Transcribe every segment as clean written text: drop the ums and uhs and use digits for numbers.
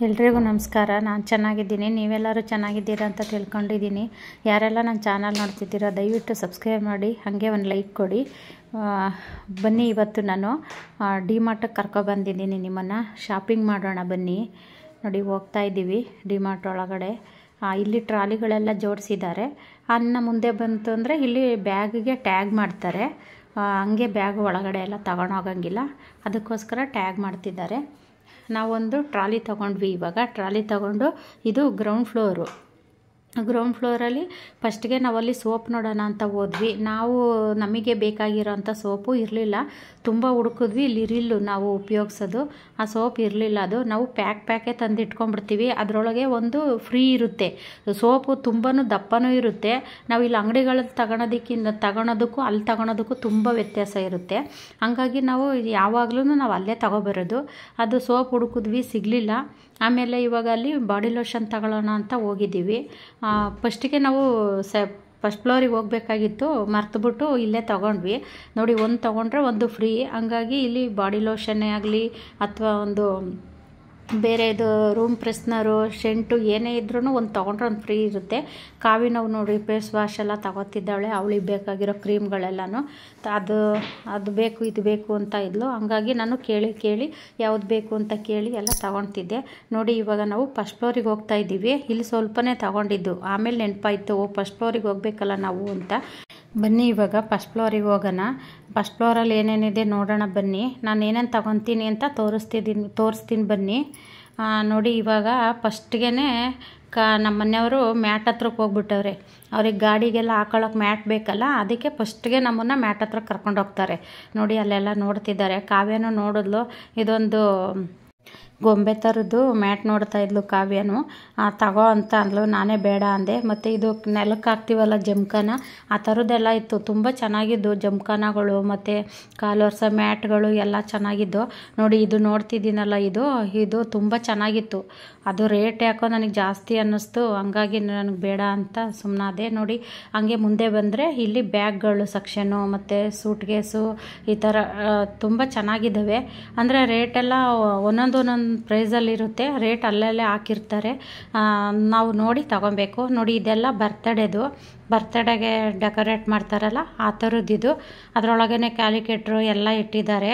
ಎಲ್ರಿಗೂ ನಮಸ್ಕಾರ. ನಾನು ಚೆನ್ನಾಗಿದ್ದೀನಿ, ನೀವೆಲ್ಲರೂ ಚೆನ್ನಾಗಿದ್ದೀರಾ ಅಂತ ತಿಳ್ಕೊಂಡಿದ್ದೀನಿ. ಯಾರೆಲ್ಲ ನನ್ನ ಚಾನಲ್ ನೋಡ್ತಿದ್ದೀರೋ ದಯವಿಟ್ಟು ಸಬ್ಸ್ಕ್ರೈಬ್ ಮಾಡಿ, ಹಾಗೆ ಒಂದು ಲೈಕ್ ಕೊಡಿ. ಬನ್ನಿ, ಇವತ್ತು ನಾನು ಡಿಮಾರ್ಟಿಗೆ ಕರ್ಕೊಬಂದಿದ್ದೀನಿ ನಿಮ್ಮನ್ನು. ಶಾಪಿಂಗ್ ಮಾಡೋಣ ಬನ್ನಿ. ನೋಡಿ, ಹೋಗ್ತಾ ಇದ್ದೀವಿ ಡಿಮಾರ್ಟ್ ಒಳಗಡೆ. ಇಲ್ಲಿ ಟ್ರಾಲಿಗಳೆಲ್ಲ ಜೋಡಿಸಿದ್ದಾರೆ. ಅನ್ನ ಮುಂದೆ ಬಂತು ಅಂದರೆ ಇಲ್ಲಿ ಬ್ಯಾಗಿಗೆ ಟ್ಯಾಗ್ ಮಾಡ್ತಾರೆ. ಹಂಗೆ ಬ್ಯಾಗ್ ಒಳಗಡೆ ಎಲ್ಲ ತಗೊಂಡೋಗಂಗಿಲ್ಲ, ಅದಕ್ಕೋಸ್ಕರ ಟ್ಯಾಗ್ ಮಾಡ್ತಿದ್ದಾರೆ. ನಾವೊಂದು ಟ್ರಾಲಿ ತೊಗೊಂಡ್ವಿ. ಇವಾಗ ಟ್ರಾಲಿ ತೊಗೊಂಡು ಇದು ಗ್ರೌಂಡ್ ಫ್ಲೋರಲ್ಲಿ ಫಸ್ಟ್ಗೆ ನಾವಲ್ಲಿ ಸೋಪ್ ನೋಡೋಣ ಅಂತ ಹೋದ್ವಿ. ನಮಗೆ ಬೇಕಾಗಿರೋಂಥ ಸೋಪು ಇರಲಿಲ್ಲ. ತುಂಬ ಹುಡುಕಿದ್ವಿ, ಇಲ್ಲಿ ಇರಿಲ್ಲು ನಾವು ಉಪಯೋಗಿಸೋದು ಆ ಸೋಪ್ ಇರಲಿಲ್ಲ. ಅದು ನಾವು ಪ್ಯಾಕೆ ತಂದಿಟ್ಕೊಂಡ್ಬಿಡ್ತೀವಿ. ಅದರೊಳಗೆ ಒಂದು ಫ್ರೀ ಇರುತ್ತೆ ಸೋಪು, ತುಂಬಾ ದಪ್ಪನೂ ಇರುತ್ತೆ. ನಾವು ಇಲ್ಲಿ ಅಂಗಡಿಗಳಲ್ಲಿ ತಗೊಳೋದಕ್ಕೂ ಅಲ್ಲಿ ತಗೊಳೋದಕ್ಕೂ ತುಂಬ ವ್ಯತ್ಯಾಸ ಇರುತ್ತೆ. ಹಂಗಾಗಿ ನಾವು ಯಾವಾಗಲೂ ನಾವು ಅಲ್ಲೇ ತಗೊಬರೋದು. ಅದು ಸೋಪ್ ಹುಡುಕಿದ್ವಿ, ಸಿಗಲಿಲ್ಲ. ಆಮೇಲೆ ಇವಾಗ ಅಲ್ಲಿ ಬಾಡಿ ಲೋಷನ್ ತಗೊಳ್ಳೋಣ ಅಂತ ಹೋಗಿದ್ದೀವಿ. ಫಸ್ಟಿಗೆ ನಾವು ಫಸ್ಟ್ ಫ್ಲೋರಿಗೆ ಹೋಗಬೇಕಾಗಿತ್ತು, ಮರ್ತುಬಿಟ್ಟು ಇಲ್ಲೇ ತೊಗೊಂಡ್ವಿ. ನೋಡಿ, ಒಂದು ತೊಗೊಂಡ್ರೆ ಒಂದು ಫ್ರೀ. ಹಂಗಾಗಿ ಇಲ್ಲಿ ಬಾಡಿ ಲೋಷನ್ನೇ ಆಗಲಿ ಅಥವಾ ಒಂದು ಬೇರೆ ಇದು ರೂಮ್ ಫ್ರೆಶ್ನರು, ಸೆಂಟು ಏನೇ ಇದ್ರೂ ಒಂದು ತೊಗೊಂಡ್ರೆ ಒಂದು ಫ್ರೀ ಇರುತ್ತೆ. ಕಾವಿ ನಾವು ನೋಡಿ ಫೇಸ್ ವಾಶ್ ಎಲ್ಲ ತಗೋತಿದ್ದಾಳೆ, ಅವಳಿಗೆ ಬೇಕಾಗಿರೋ ಕ್ರೀಮ್ಗಳೆಲ್ಲನೂ. ಅದು ಬೇಕು ಇದು ಬೇಕು ಅಂತ ಇದ್ಲು. ಹಂಗಾಗಿ ನಾನು ಕೇಳಿ ಯಾವ್ದು ಬೇಕು ಅಂತ ಕೇಳಿ ಎಲ್ಲ ತೊಗೊಳ್ತಿದ್ದೆ. ನೋಡಿ, ಇವಾಗ ನಾವು ಫಸ್ಟ್ ಫ್ಲೋರಿಗೆ ಹೋಗ್ತಾ ಇದ್ದೀವಿ. ಇಲ್ಲಿ ಸ್ವಲ್ಪನೇ ತೊಗೊಂಡಿದ್ದು, ಆಮೇಲೆ ನೆನಪಾಯಿತು ಫಸ್ಟ್ ಫ್ಲೋರಿಗೆ ಹೋಗ್ಬೇಕಲ್ಲ ನಾವು ಅಂತ. ಬನ್ನಿ, ಇವಾಗ ಫಸ್ಟ್ ಫ್ಲೋರಿಗೆ ಹೋಗೋಣ. ಫಸ್ಟ್ ಫ್ಲೋರಲ್ಲಿ ಏನೇನಿದೆ ನೋಡೋಣ ಬನ್ನಿ. ನಾನು ಏನೇನು ತೊಗೊತೀನಿ ಅಂತ ತೋರಿಸ್ತೀನಿ ಬನ್ನಿ. ನೋಡಿ, ಇವಾಗ ಫಸ್ಟ್ಗೆ ನಮ್ಮ ಮನೆಯವರು ಮ್ಯಾಟ್ ಹತ್ರಕ್ಕೆ ಹೋಗ್ಬಿಟ್ಟವ್ರೆ. ಅವ್ರಿಗೆ ಗಾಡಿಗೆಲ್ಲ ಹಾಕೊಳ್ಳೋಕೆ ಮ್ಯಾಟ್ ಬೇಕಲ್ಲ, ಅದಕ್ಕೆ ಫಸ್ಟ್ಗೆ ನಮ್ಮನ್ನು ಮ್ಯಾಟ್ ಹತ್ರ ಕರ್ಕೊಂಡು ಹೋಗ್ತಾರೆ. ನೋಡಿ, ಅಲ್ಲೆಲ್ಲ ನೋಡ್ತಿದ್ದಾರೆ. ಕಾವ್ಯನೂ ನೋಡಿದ್ಲು, ಇದೊಂದು ಗೊಂಬೆ ಥರದ್ದು ಮ್ಯಾಟ್ ನೋಡ್ತಾ ಇದ್ಲು ಕಾವ್ಯನು. ತಗೋ ಅಂತ ಅಂದ್ಲು, ನಾನೇ ಬೇಡ ಅಂದೆ. ಮತ್ತು ಇದು ನೆಲಕ್ಕೆ ಹಾಕ್ತೀವಲ್ಲ ಜಮ್ಖಾನ, ಆ ಥರದ್ದೆಲ್ಲ ಇತ್ತು. ತುಂಬ ಚೆನ್ನಾಗಿದ್ದು ಜಮ್ಖಾನಗಳು ಮತ್ತು ಕಾಲೊರ್ಸ ಮ್ಯಾಟ್ಗಳು ಎಲ್ಲ ಚೆನ್ನಾಗಿದ್ದು. ನೋಡಿ, ಇದು ನೋಡ್ತಿದ್ದೀನಲ್ಲ, ಇದು ತುಂಬ ಚೆನ್ನಾಗಿತ್ತು. ಅದು ರೇಟ್ ಯಾಕೋ ನನಗೆ ಜಾಸ್ತಿ ಅನ್ನಿಸ್ತು, ಹಂಗಾಗಿ ನನಗೆ ಬೇಡ ಅಂತ ಸುಮ್ಮನಾದೆ. ನೋಡಿ, ಹಂಗೆ ಮುಂದೆ ಬಂದರೆ ಇಲ್ಲಿ ಬ್ಯಾಗ್ಗಳು ಸೆಕ್ಷನು ಮತ್ತು ಸೂಟ್ಕೇಸು ಈ ಥರ ತುಂಬ ಚೆನ್ನಾಗಿದ್ದಾವೆ. ಅಂದರೆ ರೇಟೆಲ್ಲ ಒಂದೊಂದು ಪ್ರೈಸಲ್ಲಿರುತ್ತೆ. ರೇಟ್ ಅಲ್ಲಲ್ಲೇ ಹಾಕಿರ್ತಾರೆ, ನಾವು ನೋಡಿ ತಗೊಬೇಕು. ನೋಡಿ, ಇದೆಲ್ಲ ಬರ್ತ್ಡೇಗೆ ಡೆಕೋರೇಟ್ ಮಾಡ್ತಾರಲ್ಲ ಆ ಥರದ್ದಿದು. ಅದರೊಳಗೇ ಕ್ಯಾಲಿಕೇಟ್ರು ಎಲ್ಲ ಇಟ್ಟಿದ್ದಾರೆ.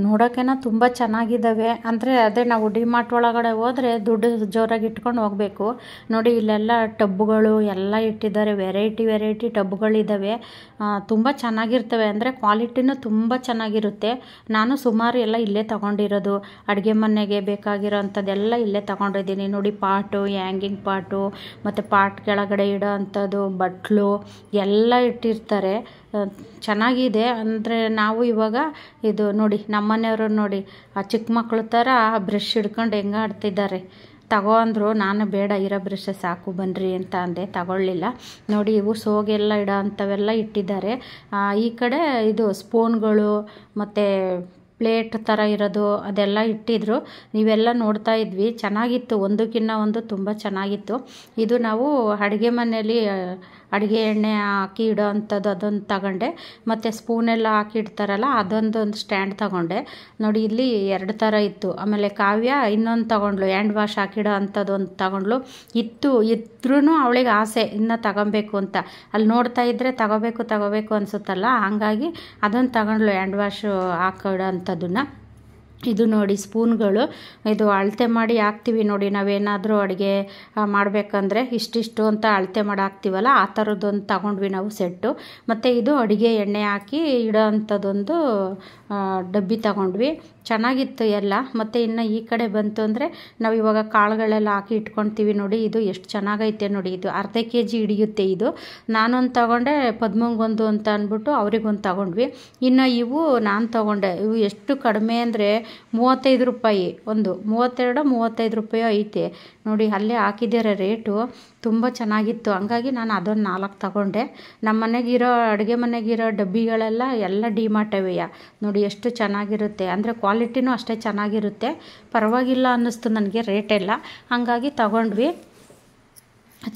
ನೋಡೋಕೆನ ತುಂಬ ಚೆನ್ನಾಗಿದ್ದಾವೆ. ಅಂದರೆ ಅದೇ ನಾವು ಡಿಮಾರ್ಟ್ ಒಳಗಡೆ ಹೋದರೆ ದುಡ್ಡು ಜೋರಾಗಿ ಇಟ್ಕೊಂಡು ಹೋಗಬೇಕು. ನೋಡಿ, ಇಲ್ಲೆಲ್ಲ ಟಬ್ಗಳು ಎಲ್ಲ ಇಟ್ಟಿದ್ದಾರೆ. ವೆರೈಟಿ ಟಬ್ಗಳಿದ್ದಾವೆ. ತುಂಬ ಚೆನ್ನಾಗಿರ್ತವೆ. ಅಂದರೆ ಕ್ವಾಲಿಟಿನೂ ತುಂಬ ಚೆನ್ನಾಗಿರುತ್ತೆ. ನಾನು ಸುಮಾರು ಎಲ್ಲ ಇಲ್ಲೇ ತೊಗೊಂಡಿರೋದು. ಅಡುಗೆ ಮನೆಗೆ ಬೇಕಾಗಿರೋ ಅಂಥದ್ದೆಲ್ಲ ಇಲ್ಲೇ ತೊಗೊಂಡಿದ್ದೀನಿ. ನೋಡಿ, ಪಾಟು, ಹ್ಯಾಂಗಿಂಗ್ ಪಾಟು ಮತ್ತು ಪಾಟ್ ಕೆಳಗಡೆ ಇಡೋ ಅಂಥದ್ದು, ಬಟ್ಲು ಎಲ್ಲ ಇಟ್ಟಿರ್ತಾರೆ. ಚೆನ್ನಾಗಿದೆ. ಅಂದರೆ ನಾವು ಇವಾಗ ಇದು ನೋಡಿ, ನಮ್ಮನೆಯವರು ನೋಡಿ ಆ ಚಿಕ್ಕ ಮಕ್ಕಳು ಥರ ಬ್ರಷ್ ಹಿಡ್ಕೊಂಡು ಹೆಂಗೆ ಆಡ್ತಿದ್ದಾರೆ. ತಗೋ ಅಂದರು, ನಾನು ಬೇಡ, ಇರೋ ಬ್ರಷ್ ಸಾಕು ಬನ್ನಿರಿ ಅಂತ ಅಂದೆ, ತಗೊಳ್ಳಿಲ್ಲ. ನೋಡಿ, ಇವು ಸೋಗೆಲ್ಲ ಇಡೋ ಅಂಥವೆಲ್ಲ ಇಟ್ಟಿದ್ದಾರೆ. ಈ ಕಡೆ ಇದು ಸ್ಪೂನ್ಗಳು ಮತ್ತು ಪ್ಲೇಟ್ ಥರ ಇರೋದು ಅದೆಲ್ಲ ಇಟ್ಟಿದ್ರು. ನೀವೆಲ್ಲ ನೋಡ್ತಾ ಇದ್ವಿ. ಚೆನ್ನಾಗಿತ್ತು, ಒಂದಕ್ಕಿಂತ ಒಂದು ತುಂಬ ಚೆನ್ನಾಗಿತ್ತು. ಇದು ನಾವು ಅಡುಗೆ ಮನೆಯಲ್ಲಿ ಅಡುಗೆ ಎಣ್ಣೆ ಹಾಕಿ ಇಡೋ ಅಂಥದ್ದು, ಅದೊಂದು ತಗೊಂಡೆ. ಮತ್ತು ಸ್ಪೂನೆಲ್ಲ ಹಾಕಿ ಇಡ್ತಾರಲ್ಲ ಅದೊಂದು ಸ್ಟ್ಯಾಂಡ್ ತಗೊಂಡೆ. ನೋಡಿ, ಇಲ್ಲಿ 2 ಥರ ಇತ್ತು. ಆಮೇಲೆ ಕಾವ್ಯ ಇನ್ನೊಂದು ತಗೊಂಡ್ಲು, ಹ್ಯಾಂಡ್ ವಾಶ್ ಹಾಕಿಡೋ ಅಂಥದ್ದು ಒಂದು ತಗೊಂಡ್ಲು. ಇದ್ರೂ ಅವಳಿಗೆ ಆಸೆ ಇನ್ನೂ ತಗೊಬೇಕು ಅಂತ. ಅಲ್ಲಿ ನೋಡ್ತಾ ಇದ್ದರೆ ತಗೋಬೇಕು ಅನಿಸುತ್ತಲ್ಲ, ಹಾಗಾಗಿ ಅದೊಂದು ತಗೊಂಡ್ಲು, ಹ್ಯಾಂಡ್ ವಾಶು ಹಾಕಿಡೋ ಅಂಥದ್ದನ್ನು. ಇದು ನೋಡಿ, ಸ್ಪೂನ್ಗಳು. ಇದು ಅಳತೆ ಮಾಡಿ ಹಾಕ್ತೀವಿ ನೋಡಿ, ನಾವೇನಾದರೂ ಅಡುಗೆ ಮಾಡಬೇಕಂದ್ರೆ ಇಷ್ಟಿಷ್ಟು ಅಂತ ಅಳತೆ ಮಾಡಿ ಹಾಕ್ತೀವಲ್ಲ, ಆ ಥರದ್ದೊಂದು ತಗೊಂಡ್ವಿ ನಾವು ಸೆಟ್ಟು. ಮತ್ತು ಇದು ಅಡುಗೆ ಎಣ್ಣೆ ಹಾಕಿ ಇಡೋ ಅಂಥದ್ದೊಂದು ಡಬ್ಬಿ ತಗೊಂಡ್ವಿ. ಚೆನ್ನಾಗಿತ್ತು ಎಲ್ಲ. ಮತ್ತು ಇನ್ನು ಈ ಕಡೆ ಬಂತು ಅಂದರೆ ನಾವು ಇವಾಗ ಕಾಳುಗಳೆಲ್ಲ ಹಾಕಿ ಇಟ್ಕೊಳ್ತೀವಿ ನೋಡಿ. ಇದು ಎಷ್ಟು ಚೆನ್ನಾಗೈತೆ ನೋಡಿ. ಇದು ಅರ್ಧ kg ಹಿಡಿಯುತ್ತೆ. ಇದು ನಾನೊಂದು ತಗೊಂಡೆ, ಪದ್ಮಂಗೊಂದು ಅಂತ ಅಂದ್ಬಿಟ್ಟು ಅವ್ರಿಗೊಂದು ತಗೊಂಡ್ವಿ. ಇನ್ನು ಇವು ನಾನು ತಗೊಂಡೆ. ಇವು ಎಷ್ಟು ಕಡಿಮೆ ಅಂದರೆ 35 ರೂಪಾಯಿ ಒಂದು, 32-35 ರೂಪಾಯಿ ಐತೆ ನೋಡಿ. ಅಲ್ಲೇ ಹಾಕಿದ್ದಾರೆ ರೇಟು. ತುಂಬ ಚೆನ್ನಾಗಿತ್ತು. ಹಂಗಾಗಿ ನಾನು ಅದೊಂದು 4 ತಗೊಂಡೆ. ನಮ್ಮ ಮನೆಗಿರೋ ಅಡುಗೆ ಮನೆಗಿರೋ ಡಬ್ಬಿಗಳೆಲ್ಲ ಡಿಮಾರ್ಟವೆಯ ನೋಡಿ, ಎಷ್ಟು ಚೆನ್ನಾಗಿರುತ್ತೆ. ಅಂದರೆ ಕ್ವಾಲಿಟಿನೂ ಅಷ್ಟೇ ಚೆನ್ನಾಗಿರುತ್ತೆ. ಪರವಾಗಿಲ್ಲ ಅನ್ನಿಸ್ತು ನನಗೆ ರೇಟೆಲ್ಲ. ಹಾಗಾಗಿ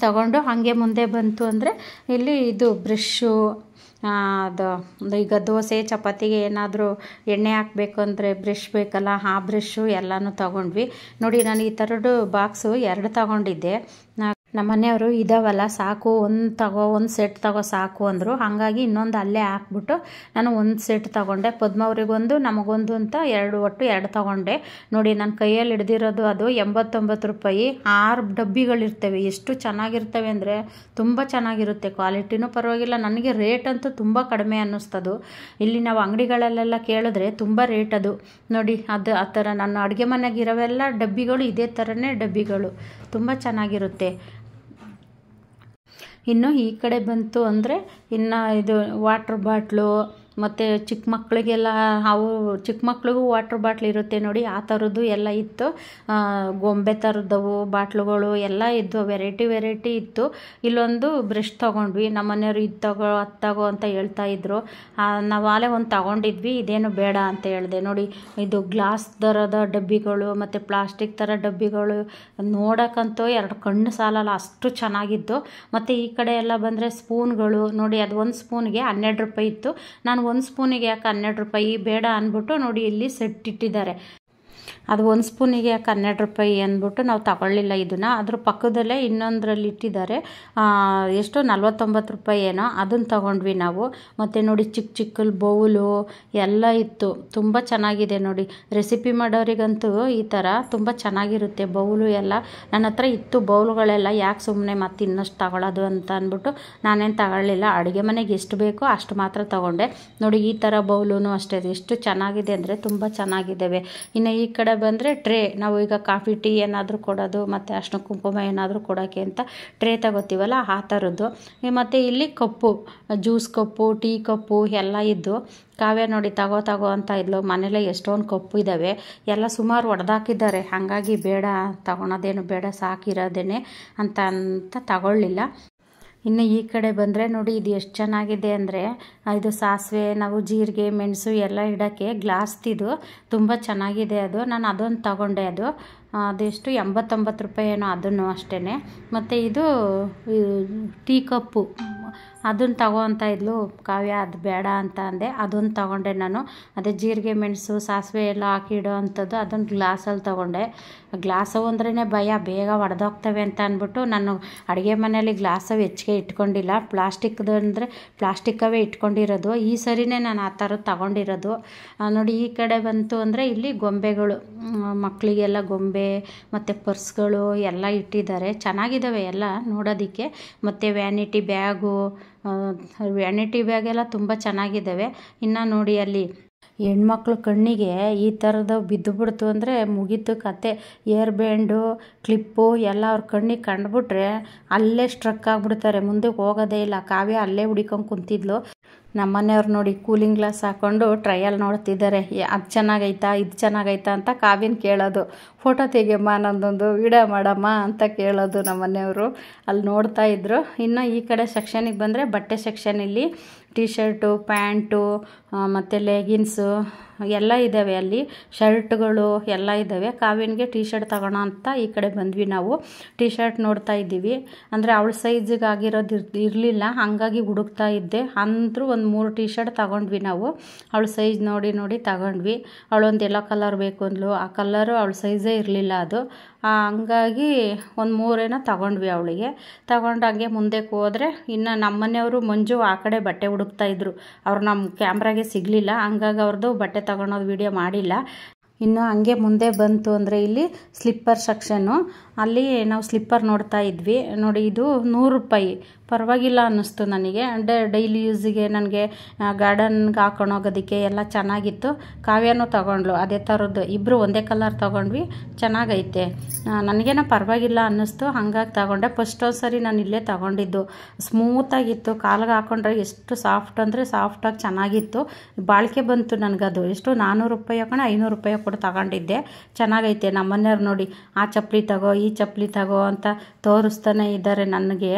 ತಗೊಂಡು ಹಾಗೆ ಮುಂದೆ ಬಂತು ಅಂದರೆ ಇಲ್ಲಿ ಇದು ಬ್ರಷ್ಷು ಅದು ಈಗ ದೋಸೆ ಚಪಾತಿಗೆ ಏನಾದರೂ ಎಣ್ಣೆ ಹಾಕಬೇಕು ಅಂದರೆ ಬ್ರಷ್ ಬೇಕಲ್ಲ, ಆ ಬ್ರಷ್ಷು ಎಲ್ಲನೂ ತೊಗೊಂಡ್ವಿ ನೋಡಿ. ನಾನು ಈ ಥರದ್ದು ಬಾಕ್ಸು 2 ತೊಗೊಂಡಿದ್ದೆ. ನಮ್ಮ ಮನೆಯವರು ಇದಾವಲ್ಲ ಸಾಕು, ಒಂದು ಸೆಟ್ ತಗೋ ಸಾಕು ಅಂದರು. ಹಾಗಾಗಿ ಇನ್ನೊಂದು ಅಲ್ಲೇ ಹಾಕ್ಬಿಟ್ಟು ನಾನು ಒಂದು ಸೆಟ್ ತೊಗೊಂಡೆ. ಪದ್ಮವ್ರಿಗೊಂದು ನಮಗೊಂದು ಅಂತ ಒಟ್ಟು 2 ತೊಗೊಂಡೆ ನೋಡಿ. ನನ್ನ ಕೈಯಲ್ಲಿ ಹಿಡ್ದಿರೋದು ಅದು 89 ರೂಪಾಯಿ. 6 ಡಬ್ಬಿಗಳಿರ್ತವೆ. ಎಷ್ಟು ಚೆನ್ನಾಗಿರ್ತವೆ ಅಂದರೆ ತುಂಬ ಚೆನ್ನಾಗಿರುತ್ತೆ. ಕ್ವಾಲಿಟಿನೂ ಪರವಾಗಿಲ್ಲ. ನನಗೆ ರೇಟ್ ಅಂತೂ ತುಂಬ ಕಡಿಮೆ ಅನ್ನಿಸ್ತದು. ಇಲ್ಲಿ ನಾವು ಅಂಗಡಿಗಳಲ್ಲೆಲ್ಲ ಕೇಳಿದ್ರೆ ತುಂಬ ರೇಟ್ ಅದು ನೋಡಿ. ಅದು ಆ ಥರ ನನ್ನ ಅಡುಗೆ ಮನೆಗಿರೋವೆಲ್ಲ ಡಬ್ಬಿಗಳು ಇದೇ ಥರನೇ ಡಬ್ಬಿಗಳು, ತುಂಬ ಚೆನ್ನಾಗಿರುತ್ತೆ. ಇನ್ನು ಈ ಕಡೆ ಬಂತು ಅಂದರೆ ಇನ್ನು ಇದು ವಾಟ್ರ್ ಬಾಟ್ಲು ಮತ್ತು ಚಿಕ್ಕ ಮಕ್ಕಳಿಗೆಲ್ಲ ಚಿಕ್ಕ ಮಕ್ಳಿಗೂ ವಾಟ್ರ್ ಬಾಟ್ಲ್ ಇರುತ್ತೆ ನೋಡಿ, ಆ ಥರದ್ದು ಎಲ್ಲ ಇತ್ತು. ಗೊಂಬೆ ಥರದ್ದವು ಬಾಟ್ಲುಗಳು ಎಲ್ಲ ಇದ್ದು, ವೆರೈಟಿ ಇತ್ತು. ಇಲ್ಲೊಂದು ಬ್ರಷ್ ತೊಗೊಂಡ್ವಿ. ನಮ್ಮ ಮನೆಯವರು ಇದು ತಗೋ ಅದು ತಗೋ ಅಂತ ಹೇಳ್ತಾಯಿದ್ರು. ನಾವು ಆಲೇ ಒಂದು ತೊಗೊಂಡಿದ್ವಿ, ಇದೇನು ಬೇಡ ಅಂತ ಹೇಳಿದೆ ನೋಡಿ. ಇದು ಗ್ಲಾಸ್ ಥರದ ಡಬ್ಬಿಗಳು ಮತ್ತು ಪ್ಲಾಸ್ಟಿಕ್ ಥರ ಡಬ್ಬಿಗಳು ನೋಡೋಕ್ಕಂತೂ 2 ಕಣ್ಣು ಸಾಲಲ್ಲ, ಅಷ್ಟು ಚೆನ್ನಾಗಿತ್ತು. ಮತ್ತು ಈ ಕಡೆ ಎಲ್ಲ ಬಂದರೆ ಸ್ಪೂನ್ಗಳು ನೋಡಿ. ಅದು ಒಂದು ಸ್ಪೂನ್ಗೆ 12 ರೂಪಾಯಿ ಇತ್ತು. ನಾನು ಒಂದು ಸ್ಪೂನಿಗೆ ಯಾಕೆ 12 ರೂಪಾಯಿ ಬೇಡ ಅಂದ್ಬಿಟ್ಟು ನೋಡಿ ಇಲ್ಲಿ ಸೆಟ್ ಇಟ್ಟಿದ್ದಾರೆ. ಅದು ಒಂದು ಸ್ಪೂನಿಗೆ ಯಾಕೆ 12 ರೂಪಾಯಿ ಅಂದ್ಬಿಟ್ಟು ನಾವು ತಗೊಳ್ಳಿಲ್ಲ ಇದನ್ನು. ಅದ್ರ ಪಕ್ಕದಲ್ಲೇ ಇನ್ನೊಂದರಲ್ಲಿ ಇಟ್ಟಿದ್ದಾರೆ, ಎಷ್ಟು 49 ರೂಪಾಯಿ ಏನೋ, ಅದನ್ನು ತಗೊಂಡ್ವಿ ನಾವು. ಮತ್ತು ನೋಡಿ ಚಿಕ್ಕ ಬೌಲು ಎಲ್ಲ ಇತ್ತು, ತುಂಬ ಚೆನ್ನಾಗಿದೆ ನೋಡಿ. ರೆಸಿಪಿ ಮಾಡೋರಿಗಂತೂ ಈ ಥರ ತುಂಬ ಚೆನ್ನಾಗಿರುತ್ತೆ ಬೌಲು ಎಲ್ಲ. ನನ್ನ ಹತ್ರ ಇತ್ತು ಬೌಲುಗಳೆಲ್ಲ, ಯಾಕೆ ಸುಮ್ಮನೆ ಮತ್ತೆ ಇನ್ನಷ್ಟು ತಗೊಳ್ಳೋದು ಅಂತ ಅಂದ್ಬಿಟ್ಟು ನಾನೇನು ತಗೊಳ್ಳಿಲ್ಲ. ಅಡುಗೆ ಮನೆಗೆ ಎಷ್ಟು ಬೇಕೋ ಅಷ್ಟು ಮಾತ್ರ ತಗೊಂಡೆ ನೋಡಿ. ಈ ಥರ ಬೌಲೂ ಅಷ್ಟೇ ಎಷ್ಟು ಚೆನ್ನಾಗಿದೆ ಅಂದರೆ ತುಂಬ ಚೆನ್ನಾಗಿದ್ದಾವೆ. ಇನ್ನು ಈ ಕಡೆ ಬಂದರೆ ಟ್ರೇ, ನಾವು ಈಗ ಕಾಫಿ ಟೀ ಏನಾದರೂ ಕೊಡೋದು ಮತ್ತು ಅರ್ಶಿನ ಕುಂಕುಮ ಏನಾದರೂ ಕೊಡೋಕ್ಕೆ ಅಂತ ಟ್ರೇ ತಗೋತೀವಲ್ಲ, ಆ ಥರದ್ದು. ಮತ್ತು ಇಲ್ಲಿ ಕಪ್ಪು, ಜ್ಯೂಸ್ ಕಪ್ಪು, ಟೀ ಕಪ್ಪು ಎಲ್ಲ ಇದ್ದು. ಕಾವ್ಯ ನೋಡಿ ತಗೋ ಅಂತ ಇದ್ಲು. ಮನೇಲೆ ಎಷ್ಟೊಂದು ಕಪ್ಪು ಇದ್ದಾವೆ, ಎಲ್ಲ ಸುಮಾರು ಹೊಡೆದಾಕಿದ್ದಾರೆ. ಹಾಗಾಗಿ ಬೇಡ, ತಗೊಳೋದೇನು ಬೇಡ, ಸಾಕಿರೋದೇನೆ ಅಂತ ತಗೊಳ್ಳಿಲ್ಲ. ಇನ್ನು ಈ ಕಡೆ ಬಂದರೆ ನೋಡಿ, ಇದು ಎಷ್ಟು ಚೆನ್ನಾಗಿದೆ ಅಂದರೆ ಇದು ಸಾಸಿವೆ, ನಾವು ಜೀರಿಗೆ ಮೆಣಸು ಎಲ್ಲ ಇಡೋಕ್ಕೆ ಗ್ಲಾಸ್ದಿದು ತುಂಬ ಚೆನ್ನಾಗಿದೆ ಅದು. ನಾನು ಅದೊಂದು ತಗೊಂಡೆ. ಅದೆಷ್ಟು 89 ರೂಪಾಯಿ ಏನೋ, ಅದನ್ನು ಅಷ್ಟೇ. ಮತ್ತು ಇದು ಟೀ ಕಪ್ಪು, ಅದನ್ನು ತಗೋ ಅಂತ ಇದ್ಲು ಕಾವ್ಯ, ಅದು ಬೇಡ ಅಂತ ಅಂದೆ. ಅದೊಂದು ತಗೊಂಡೆ ನಾನು. ಅದೇ ಜೀರಿಗೆ ಮೆಣಸು ಸಾಸಿವೆ ಎಲ್ಲ ಹಾಕಿಡೋ ಅಂಥದ್ದು, ಅದನ್ನು ಗ್ಲಾಸಲ್ಲಿ ತಗೊಂಡೆ. ಗ್ಲಾಸು ಅಂದ್ರೇ ಭಯ, ಬೇಗ ಒಡೆದೋಗ್ತವೆ ಅಂತ ಅಂದ್ಬಿಟ್ಟು ನಾನು ಅಡುಗೆ ಮನೆಯಲ್ಲಿ ಗ್ಲಾಸು ಹೆಚ್ಚಿಗೆ ಇಟ್ಕೊಂಡಿಲ್ಲ. ಪ್ಲಾಸ್ಟಿಕ್ದು ಅಂದರೆ ಪ್ಲಾಸ್ಟಿಕ್ಕವೇ ಇಟ್ಕೊಂಡಿರೋದು. ಈ ಸರಿನೇ ನಾನು ಆ ಥರದ್ದು ತಗೊಂಡಿರೋದು ನೋಡಿ. ಈ ಕಡೆ ಬಂತು ಅಂದರೆ ಇಲ್ಲಿ ಗೊಂಬೆಗಳು, ಮಕ್ಕಳಿಗೆಲ್ಲ ಗೊಂಬೆ ಮತ್ತು ಪರ್ಸ್ಗಳು ಎಲ್ಲ ಇಟ್ಟಿದ್ದಾರೆ. ಚೆನ್ನಾಗಿದ್ದಾವೆ ಎಲ್ಲ ನೋಡೋದಕ್ಕೆ. ಮತ್ತು ವ್ಯಾನಿಟಿ ಬ್ಯಾಗೆಲ್ಲ ತುಂಬ ಚೆನ್ನಾಗಿದ್ದಾವೆ. ಇನ್ನು ನೋಡಿ ಅಲ್ಲಿ ಹೆಣ್ಮಕ್ಳು ಕಣ್ಣಿಗೆ ಈ ಥರದ ಬಿದ್ದು ಬಿಡ್ತು ಅಂದರೆ ಮುಗೀತು ಕತೆ. ಏರ್ ಬ್ಯಾಂಡು ಕ್ಲಿಪ್ಪು ಎಲ್ಲ ಅವ್ರ ಕಣ್ಣಿಗೆ ಕಂಡುಬಿಟ್ರೆ ಅಲ್ಲೇ ಸ್ಟ್ರಕ್ ಆಗಿಬಿಡ್ತಾರೆ, ಮುಂದಕ್ಕೆ ಹೋಗೋದೇ ಇಲ್ಲ. ಕಾವ್ಯ ಅಲ್ಲೇ ಹುಡಿಕೊಂಡು ಕುಂತಿದ್ಲು. ನಮ್ಮ ಮನೆಯವ್ರು ನೋಡಿ ಕೂಲಿಂಗ್ ಗ್ಲಾಸ್ ಹಾಕ್ಕೊಂಡು ಟ್ರಯಲ್ ನೋಡ್ತಿದ್ದಾರೆ. ಅದು ಚೆನ್ನಾಗೈತಾ ಇದು ಚೆನ್ನಾಗೈತಾ ಅಂತ ಕಾವ್ಯನ ಕೇಳೋದು. ಫೋಟೋ ತೆಗಿಯಮ್ಮ, ನನ್ನದೊಂದು ವಿಡಿಯೋ ಮಾಡಮ್ಮ ಅಂತ ಕೇಳೋದು ನಮ್ಮ ಮನೆಯವರು. ಅಲ್ಲಿ ನೋಡ್ತಾ ಇದ್ರು. ಇನ್ನು ಈ ಕಡೆ ಸೆಕ್ಷನಿಗೆ ಬಂದರೆ ಬಟ್ಟೆ ಸೆಕ್ಷನ್. ಇಲ್ಲಿ ಟಿ ಶರ್ಟು, ಪ್ಯಾಂಟು ಮತ್ತು ಲೆಗಿನ್ಸು ಎಲ್ಲ ಇದ್ದಾವೆ. ಅಲ್ಲಿ ಶರ್ಟ್ಗಳು ಎಲ್ಲ ಇದ್ದಾವೆ. ಕಾವ್ಯನಿಗೆ ಟಿ ಶರ್ಟ್ ತಗೋಣ ಅಂತ ಈ ಕಡೆ ಬಂದ್ವಿ ನಾವು. ಟಿ ಶರ್ಟ್ ನೋಡ್ತಾ ಇದ್ದೀವಿ. ಅಂದರೆ ಅವಳ ಸೈಜಿಗೆ ಆಗಿರೋದು ಇರಲಿಲ್ಲ, ಹಾಗಾಗಿ ಹುಡುಕ್ತಾ ಇದ್ದೆ. ಅಂದರೂ ಒಂದು 3 ಟಿ ಶರ್ಟ್ ತಗೊಂಡ್ವಿ ನಾವು. ಅವಳ ಸೈಜ್ ನೋಡಿ ತಗೊಂಡ್ವಿ. ಅವಳೊಂದು ಎಲ್ಲೋ ಕಲರ್ ಬೇಕು ಅಂದ್ಲು, ಆ ಕಲರು ಅವಳ ಸೈಜೇ ಇರಲಿಲ್ಲ ಅದು. ಹಂಗಾಗಿ ಒಂದು 3 ಏನೋ ತಗೊಂಡ್ವಿ ಅವಳಿಗೆ. ತಗೊಂಡು ಹಂಗೆ ಮುಂದಕ್ಕೆ ಹೋದರೆ ಇನ್ನು ನಮ್ಮ ಮನೆಯವರು ಮಂಜು ಆ ಕಡೆ ಬಟ್ಟೆ ಹುಡುಕ್ತಾಯಿದ್ರು. ಅವ್ರು ನಮ್ಮ ಕ್ಯಾಮ್ರಾಗೆ ಸಿಗಲಿಲ್ಲ, ಹಂಗಾಗಿ ಅವ್ರದ್ದು ಬಟ್ಟೆ ತಗೊಳೋದು ವಿಡಿಯೋ ಮಾಡಿಲ್ಲ. ಇನ್ನು ಹಂಗೆ ಮುಂದೆ ಬಂತು ಅಂದರೆ ಇಲ್ಲಿ ಸ್ಲಿಪ್ಪರ್ ಸೆಕ್ಷನ್ನು. ಅಲ್ಲಿ ನಾವು ಸ್ಲಿಪ್ಪರ್ ನೋಡ್ತಾ ಇದ್ವಿ ನೋಡಿ. ಇದು 100 ರೂಪಾಯಿ, ಪರವಾಗಿಲ್ಲ ಅನ್ನಿಸ್ತು ನನಗೆ. ಡೈಲಿ ಯೂಸಿಗೆ ನನಗೆ ಗಾರ್ಡನ್ಗೆ ಹಾಕೊಂಡೋಗೋದಕ್ಕೆ ಎಲ್ಲ ಚೆನ್ನಾಗಿತ್ತು. ಕಾವ್ಯನೂ ತಗೊಂಡ್ಲು ಅದೇ ಥರದ್ದು. ಇಬ್ಬರು ಒಂದೇ ಕಲರ್ ತೊಗೊಂಡ್ವಿ, ಚೆನ್ನಾಗೈತೆ. ನನಗೇನೋ ಪರವಾಗಿಲ್ಲ ಅನ್ನಿಸ್ತು, ಹಾಗಾಗಿ ತಗೊಂಡೆ. ಫಸ್ಟ್ ಸರಿ ನಾನು ಇಲ್ಲೇ ತಗೊಂಡಿದ್ದು. ಸ್ಮೂತಾಗಿತ್ತು, ಕಾಲಿಗೆ ಹಾಕೊಂಡ್ರೆ ಎಷ್ಟು ಸಾಫ್ಟ್ ಅಂದರೆ ಸಾಫ್ಟಾಗಿ ಚೆನ್ನಾಗಿತ್ತು. ಬಾಳಿಕೆ ಬಂತು ನನಗದು. ಎಷ್ಟು 400 ರೂಪಾಯಿ ಹಾಕೊಂಡು 500 ರೂಪಾಯಿ ಕೊಟ್ಟು ತಗೊಂಡಿದ್ದೆ. ಚೆನ್ನಾಗೈತೆ. ನಮ್ಮ ಮನೆಯವ್ರು ನೋಡಿ ಆ ಚಪ್ಪಲಿ ತಗೋ ಈ ಚಪ್ಪಲಿ ತಗೋ ಅಂತ ತೋರಿಸ್ತಾನೆ ಇದ್ದಾರೆ ನನಗೆ.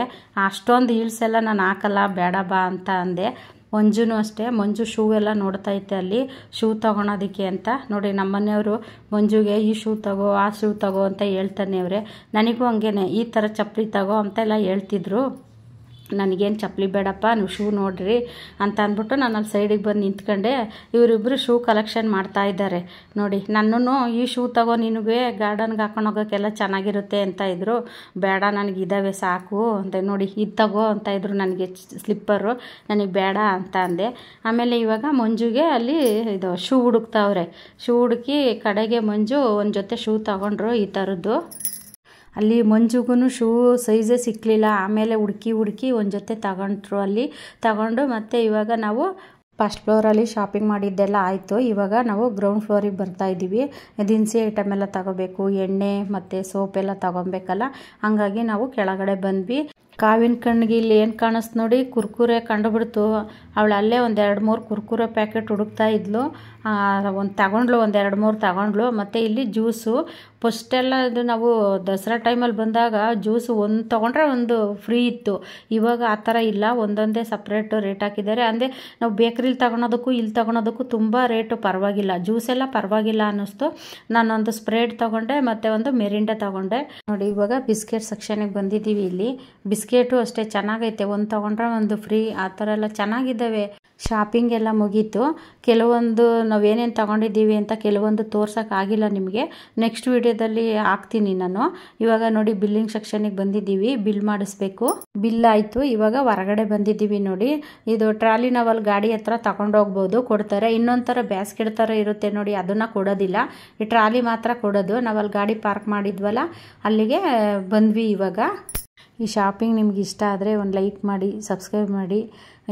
ಅಷ್ಟೊಂದು ಹೀಲ್ಸ್ ಎಲ್ಲ ನಾನು ಹಾಕಲ್ಲ, ಬೇಡ ಬಾ ಅಂತ ಅಂದೆ. ಮಂಜುನೂ ಅಷ್ಟೇ, ಮಂಜು ಶೂ ಎಲ್ಲ ನೋಡ್ತಾ ಇದ್ದೆ ಅಲ್ಲಿ ಶೂ ತೊಗೊಳೋದಕ್ಕೆ ಅಂತ. ನೋಡಿ ನಮ್ಮ ಮನೆಯವರು ಮಂಜುಗೆ ಈ ಶೂ ತಗೋ ಆ ಶೂ ತಗೋ ಅಂತ ಹೇಳ್ತಾನೆ ಅವರೇ. ನನಗೂ ಹಂಗೇನೆ ಈ ಥರ ಚಪ್ಪಲಿ ತಗೋ ಅಂತೆಲ್ಲ ಹೇಳ್ತಿದ್ರು. ನನಗೇನು ಚಪ್ಪಲಿ ಬೇಡಪ್ಪ, ನೀವು ಶೂ ನೋಡಿರಿ ಅಂತ ಅಂದ್ಬಿಟ್ಟು ನಾನು ಅಲ್ಲಿ ಸೈಡಿಗೆ ಬಂದು ನಿಂತ್ಕೊಂಡೆ. ಇವರಿಬ್ಬರು ಶೂ ಕಲೆಕ್ಷನ್ ಮಾಡ್ತಾ ಇದ್ದಾರೆ ನೋಡಿ. ನನ್ನೂ ಈ ಶೂ ತಗೋ, ನಿನಗೆ ಗಾರ್ಡನ್ಗೆ ಹಾಕೊಂಡು ಹೋಗೋಕ್ಕೆಲ್ಲ ಚೆನ್ನಾಗಿರುತ್ತೆ ಅಂತ ಇದ್ರು. ಬೇಡ, ನನಗೆ ಇದ್ದಾವೆ ಸಾಕು ಅಂತ. ನೋಡಿ ಇದು ತಗೋ ಅಂತ ಇದ್ರು ನನಗೆ ಸ್ಲಿಪ್ಪರು, ನನಗೆ ಬೇಡ ಅಂತ ಅಂದೆ. ಆಮೇಲೆ ಇವಾಗ ಮಂಜುಗೆ ಅಲ್ಲಿ ಇದು ಶೂ ಹುಡುಕ್ತಾವ್ರೆ. ಶೂ ಹುಡುಕಿ ಕಡೆಗೆ ಮಂಜು ಒಂದು ಜೊತೆ ಶೂ ತಗೊಂಡ್ರು ಈ ಥರದ್ದು. ಅಲ್ಲಿ ಮಂಜುಗೂ ಶೂ ಸೈಜೇ ಸಿಕ್ಕಲಿಲ್ಲ. ಆಮೇಲೆ ಹುಡುಕಿ ಒಂದು ಜೊತೆ ತಗೊಂಡ್ರು. ಅಲ್ಲಿ ತಗೊಂಡು ಮತ್ತೆ ಇವಾಗ ನಾವು ಫಸ್ಟ್ ಫ್ಲೋರಲ್ಲಿ ಶಾಪಿಂಗ್ ಮಾಡಿದ್ದೆಲ್ಲ ಆಯಿತು. ಇವಾಗ ನಾವು ಗ್ರೌಂಡ್ ಫ್ಲೋರಿಗೆ ಬರ್ತಾಯಿದ್ದೀವಿ. ದಿನಸಿ ಐಟಮ್ ಎಲ್ಲ ತಗೋಬೇಕು, ಎಣ್ಣೆ ಮತ್ತು ಸೋಪ್ ಎಲ್ಲ ತಗೊಬೇಕಲ್ಲ, ಹಾಗಾಗಿ ನಾವು ಕೆಳಗಡೆ ಬಂದ್ವಿ. ಕಾವಿನ ಕಣ್ಣಿಗೆ ಇಲ್ಲಿ ಏನು ಕಾಣಿಸ್ತು ನೋಡಿ, ಕುರ್ಕುರೆ ಕಂಡುಬಿಡ್ತು. ಅವಳು ಅಲ್ಲೇ ಒಂದು 2-3 ಕುರ್ಕುರೆ ಪ್ಯಾಕೆಟ್ ಹುಡುಕ್ತಾ ಇದ್ಲು. ಒಂದು ತಗೊಂಡ್ಲು, ಒಂದು 2-3 ತಗೊಂಡ್ಲು. ಮತ್ತು ಇಲ್ಲಿ ಜ್ಯೂಸು ಫಸ್ಟೆಲ್ಲ ಇದು ನಾವು ದಸರಾ ಟೈಮಲ್ಲಿ ಬಂದಾಗ ಜ್ಯೂಸು ಒಂದು ತೊಗೊಂಡ್ರೆ ಒಂದು ಫ್ರೀ ಇತ್ತು. ಇವಾಗ ಆ ಥರ ಇಲ್ಲ, ಒಂದೊಂದೇ ಸಪ್ರೇಟು ರೇಟ್ ಹಾಕಿದ್ದಾರೆ. ಅಂದರೆ ನಾವು ಬೇಕ್ರಿಲಿ ತಗೊಳೋದಕ್ಕೂ ಇಲ್ಲಿ ತಗೊಳೋದಕ್ಕೂ ತುಂಬ ರೇಟು ಪರವಾಗಿಲ್ಲ. ಜ್ಯೂಸೆಲ್ಲ ಪರವಾಗಿಲ್ಲ ಅನ್ನಿಸ್ತು. ನಾನೊಂದು ಸ್ಪ್ರೇಡ್ ತೊಗೊಂಡೆ ಮತ್ತು ಒಂದು ಮೆರಿಂಡ ತೊಗೊಂಡೆ. ನೋಡಿ ಇವಾಗ ಬಿಸ್ಕೆಟ್ ಸೆಕ್ಷನಿಗೆ ಬಂದಿದ್ದೀವಿ. ಇಲ್ಲಿ ಬಿಸ್ಕೆಟು ಅಷ್ಟೇ ಚೆನ್ನಾಗೈತೆ, ಒಂದು ತೊಗೊಂಡ್ರೆ ಒಂದು ಫ್ರೀ, ಆ ಥರ ಎಲ್ಲ ಚೆನ್ನಾಗಿದ್ದಾವೆ. ಶಾಪಿಂಗ್ ಎಲ್ಲ ಮುಗೀತು. ಕೆಲವೊಂದು ನಾವೇನೇನು ತೊಗೊಂಡಿದ್ದೀವಿ ಅಂತ ಕೆಲವೊಂದು ತೋರ್ಸೋಕ್ಕಾಗಿಲ್ಲ ನಿಮಗೆ, ನೆಕ್ಸ್ಟ್ ವೀಡಿಯೋದಲ್ಲಿ ಹಾಕ್ತೀನಿ ನಾನು. ಇವಾಗ ನೋಡಿ ಬಿಲ್ಲಿಂಗ್ ಸೆಕ್ಷನಿಗೆ ಬಂದಿದ್ದೀವಿ, ಬಿಲ್ ಮಾಡಿಸ್ಬೇಕು. ಬಿಲ್ ಆಯಿತು. ಇವಾಗ ಹೊರಗಡೆ ಬಂದಿದ್ದೀವಿ ನೋಡಿ. ಇದು ಟ್ರಾಲಿ ನಾವಲ್ಲಿ ಗಾಡಿ ಹತ್ರ ತಗೊಂಡೋಗ್ಬೋದು, ಕೊಡ್ತಾರೆ. ಇನ್ನೊಂದು ಥರ ಬ್ಯಾಸ್ಕೆಟ್ ಥರ ಇರುತ್ತೆ ನೋಡಿ, ಅದನ್ನು ಕೊಡೋದಿಲ್ಲ, ಈ ಟ್ರಾಲಿ ಮಾತ್ರ ಕೊಡೋದು. ನಾವಲ್ಲಿ ಗಾಡಿ ಪಾರ್ಕ್ ಮಾಡಿದ್ವಲ್ಲ ಅಲ್ಲಿಗೆ ಬಂದ್ವಿ. ಇವಾಗ ಈ ಶಾಪಿಂಗ್ ನಿಮ್ಗೆ ಇಷ್ಟ ಆದರೆ ಒಂದು ಲೈಕ್ ಮಾಡಿ, ಸಬ್ಸ್ಕ್ರೈಬ್ ಮಾಡಿ.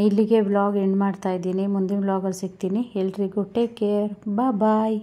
ಇಲ್ಲಿಗೆ ವ್ಲಾಗ್ ಎಂಡ್ ಮಾಡ್ತಾ ಇದ್ದೀನಿ. ಮುಂದಿನ ವ್ಲಾಗಲ್ಲಿ ಸಿಗ್ತೀನಿ. ಎಲ್ರಿಗೂ ಟೇಕ್ ಕೇರ್, ಬಾಯ್.